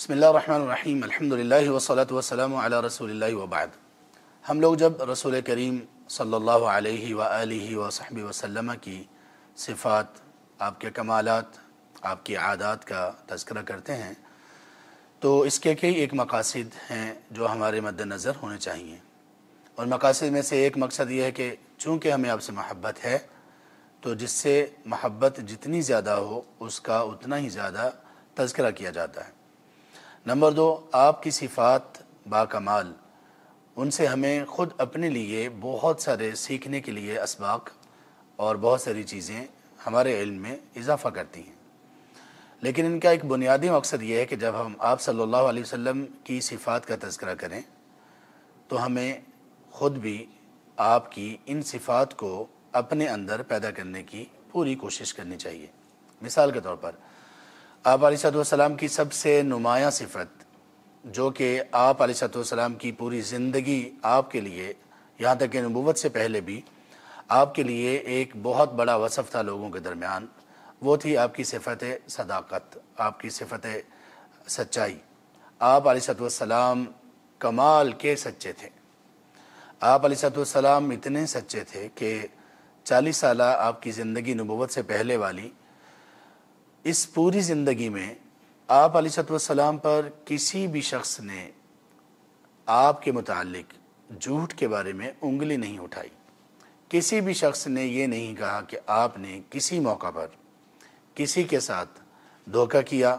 بسم اللہ الرحمن الرحیم الحمدللہ والصلاة والسلام علی رسول اللہ وبعد۔ ہم لوگ جب رسول کریم صلی اللہ علیہ وآلہ وصحبہ وسلم کی صفات، آپ کے کمالات، آپ کی عادات کا تذکرہ کرتے ہیں تو اس کے کئی ایک مقاصد ہیں جو ہمارے مد نظر ہونے چاہیے، اور مقاصد میں سے ایک مقصد یہ ہے کہ چونکہ ہمیں آپ سے محبت ہے تو جس سے محبت جتنی زیادہ ہو اس کا اتنا ہی زیادہ تذکرہ کیا جاتا ہے۔ نمبر 2، آپ کی صفات باکمال، ان سے ہمیں خود اپنے لیے بہت سارے سیکھنے کے لیے اسباق اور بہت ساری چیزیں ہمارے علم میں اضافہ کرتی ہیں، لیکن ان کا ایک بنیادی مقصد یہ ہے کہ جب ہم آپ صلی اللہ علیہ وسلم کی صفات کا تذکرہ کریں تو ہمیں خود بھی آپ کی ان صفات کو اپنے اندر پیدا کرنے کی پوری کوشش کرنی چاہیے۔ مثال کے طور پر آپ علیہ السلام کی سب سے نمایاں صفت، جو کہ آپ علیہ السلام کی پوری زندگی آپ کے لیے، یہاں تک کہ نبوت سے پہلے بھی آپ کے لیے ایک بہت بڑا وصف تھا لوگوں کے درمیان، وہ تھی آپ کی صفت صداقت، آپ کی صفت سچائی۔ آپ علیہ السلام کمال کے سچے تھے۔ آپ علیہ السلام اتنے سچے تھے کہ 40 سالہ آپ کی زندگی نبوت سے پہلے والی، اس پوری زندگی میں آپ علیہ السلام پر کسی بھی شخص نے آپ کے متعلق جھوٹ کے بارے میں انگلی نہیں اٹھائی۔ کسی بھی شخص نے یہ نہیں کہا کہ آپ نے کسی موقع پر کسی کے ساتھ دھوکہ کیا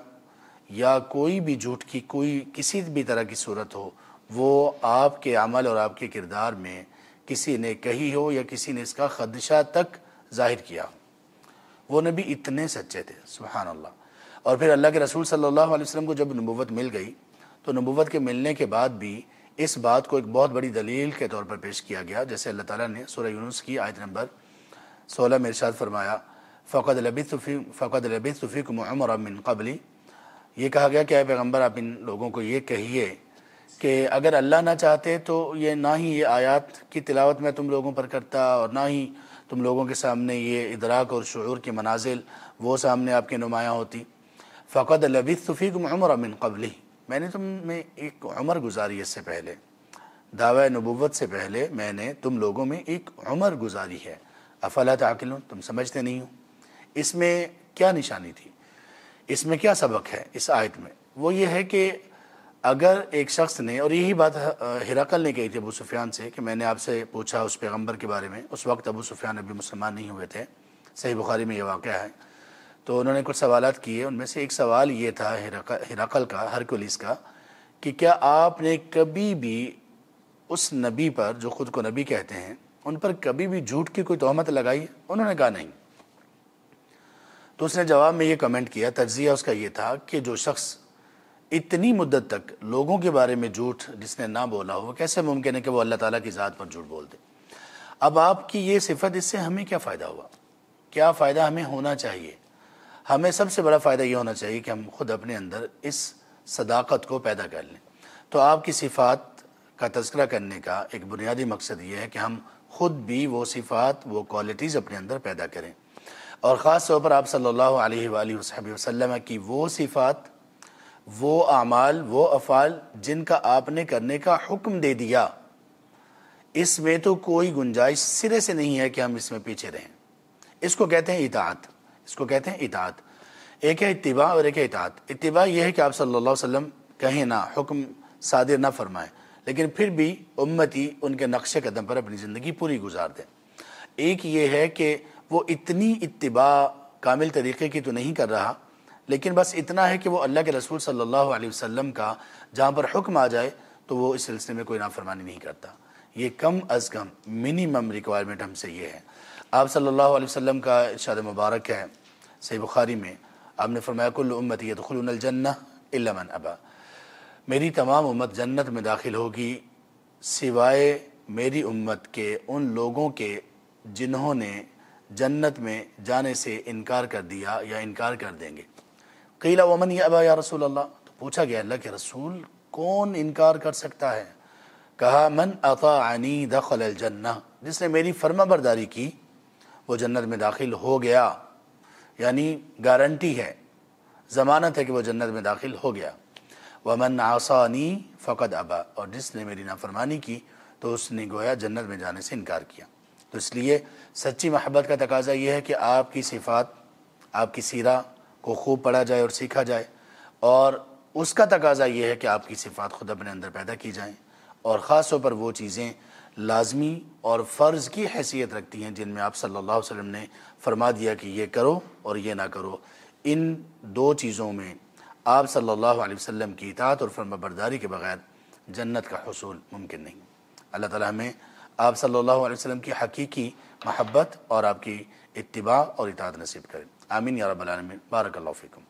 یا کوئی بھی جھوٹ کی کوئی کسی بھی طرح کی صورت ہو وہ آپ کے عمل اور آپ کے کردار میں کسی نے کہی ہو یا کسی نے اس کا خدشہ تک ظاہر کیا۔ وہ نبی اتنے سچے تھے، سبحان اللہ۔ اور پھر اللہ کے رسول صلی اللہ علیہ وسلم کو جب نبوت مل گئی تو نبوت کے ملنے کے بعد بھی اس بات کو ایک بہت بڑی دلیل کے طور پر پیش کیا گیا، جیسے اللہ تعالیٰ نے سورہ یونس کی آیت نمبر 16 میں ارشاد فرمایا، فَقَدْ لَبِثْتُ فِيكُمْ عُمَرًا مِّن قَبْلِ۔ یہ کہا گیا کہ اے پیغمبر آپ ان لوگوں کو یہ کہیے کہ اگر اللہ نہ چاہتے تو یہ نہ ہی یہ آیات کی تلاوت میں تم لوگوں پر کرتا اور نہ ہی تم لوگوں کے سامنے یہ ادراک اور شعور کے منازل وہ سامنے آپ کے نمایاں ہوتی۔ فَقَدْ لَبِثْتُ فِيكُمْ عُمَرًا مِّن قَبْلِ، میں نے تم میں ایک عمر گزاری، اس سے پہلے دعوی نبوت سے پہلے میں نے تم لوگوں میں ایک عمر گزاری ہے۔ افلا تعقلون، تم سمجھتے نہیں ہو۔ اس میں کیا نشانی تھی، اس میں کیا سبق ہے اس آیت میں؟ وہ یہ ہے کہ اگر ایک شخص نے، اور یہی بات ہرقل نے کہی تھی ابو سفیان سے کہ میں نے آپ سے پوچھا اس پیغمبر کے بارے میں، اس وقت ابو سفیان ابھی مسلمان نہیں ہوئے تھے، صحیح بخاری میں یہ واقعہ ہے، تو انہوں نے کچھ سوالات کیے، ان میں سے ایک سوال یہ تھا ہرقل کا، ہرکلیس کا، کہ کیا آپ نے کبھی بھی اس نبی پر جو خود کو نبی کہتے ہیں ان پر کبھی بھی جھوٹ کی کوئی تہمت لگائی؟ انہوں نے کہا نہیں۔ تو اس نے جواب میں یہ کمنٹ کیا، تجزیہ اس کا یہ تھا کہ جو شخص اتنی مدت تک لوگوں کے بارے میں جھوٹ جس نے نہ بولا ہو، کیسے ممکن ہے کہ وہ اللہ تعالیٰ کی ذات پر جھوٹ بول دے؟ اب آپ کی یہ صفت، اس سے ہمیں کیا فائدہ ہوا؟ کیا فائدہ ہمیں ہونا چاہیے؟ ہمیں سب سے بڑا فائدہ یہ ہونا چاہیے کہ ہم خود اپنے اندر اس صداقت کو پیدا کر لیں۔ تو آپ کی صفات کا تذکرہ کرنے کا ایک بنیادی مقصد یہ ہے کہ ہم خود بھی وہ صفات، وہ کوالٹیز اپنے اندر پیدا کریں، اور خاص طور پر آپ صلی اللہ علیہ وآلہ وصحبہ وسلم کی وہ صفات، وہ اعمال، وہ افعال جن کا آپ نے کرنے کا حکم دے دیا، اس میں تو کوئی گنجائش سرے سے نہیں ہے کہ ہم اس میں پیچھے رہیں۔ اس کو کہتے ہیں اطاعت، اس کو کہتے ہیں اطاعت۔ ایک ہے اتباع اور ایک ہے اطاعت۔ اتباع یہ ہے کہ آپ صلی اللہ علیہ وسلم کہیں نہ، حکم صادر نہ فرمائیں، لیکن پھر بھی امتی ان کے نقش قدم پر اپنی زندگی پوری گزار دیں۔ ایک یہ ہے کہ وہ اتنی اتباع کامل طریقے کی تو نہیں کر رہا، لیکن بس اتنا ہے کہ وہ اللہ کے رسول صلی اللہ علیہ وسلم کا جہاں پر حکم آ جائے تو وہ اس سلسلے میں کوئی نافرمانی نہیں کرتا۔ یہ کم از کم منیمم ریکوائرمنٹ ہم سے یہ ہے۔ آپ صلی اللہ علیہ وسلم کا ارشاد مبارک ہے صحیح بخاری میں، آپ نے فرمایا کل امتی یدخلون الجنہ الا من ابا، میری تمام امت جنت میں داخل ہوگی سوائے میری امت کے ان لوگوں کے جنہوں نے جنت میں جانے سے انکار کر دیا یا انکار کر دیں گے۔ قیل ومن یابا یا رسول اللہ، تو پوچھا گیا اللہ کے رسول کون انکار کر سکتا ہے؟ کہا من اطاعنی دخل الجنہ، جس نے میری فرما برداری کی وہ جنت میں داخل ہو گیا، یعنی گارنٹی ہے، ضمانت ہے کہ وہ جنت میں داخل ہو گیا۔ ومن عصانی فقد ابا، اور جس نے میری نافرمانی کی تو اس نے گویا جنت میں جانے سے انکار کیا۔ تو اس لیے سچی محبت کا تقاضا یہ ہے کہ آپ کی صفات، آپ کی سیرہ کو خوب پڑھا جائے اور سیکھا جائے، اور اس کا تقاضا یہ ہے کہ آپ کی صفات خود اپنے اندر پیدا کی جائیں، اور خاص طور پر وہ چیزیں لازمی اور فرض کی حیثیت رکھتی ہیں جن میں آپ صلی اللہ علیہ وسلم نے فرما دیا کہ یہ کرو اور یہ نہ کرو۔ ان دو چیزوں میں آپ صلی اللہ علیہ وسلم کی اطاعت اور فرمانبرداری کے بغیر جنت کا حصول ممکن نہیں۔ اللہ تعالی ہمیں آپ صلی اللہ علیہ وسلم کی حقیقی محبت اور آپ کی اتباع اور اطاعت نصیب کرے، آمین یا رب العالمین۔ بارک اللہ فیکم۔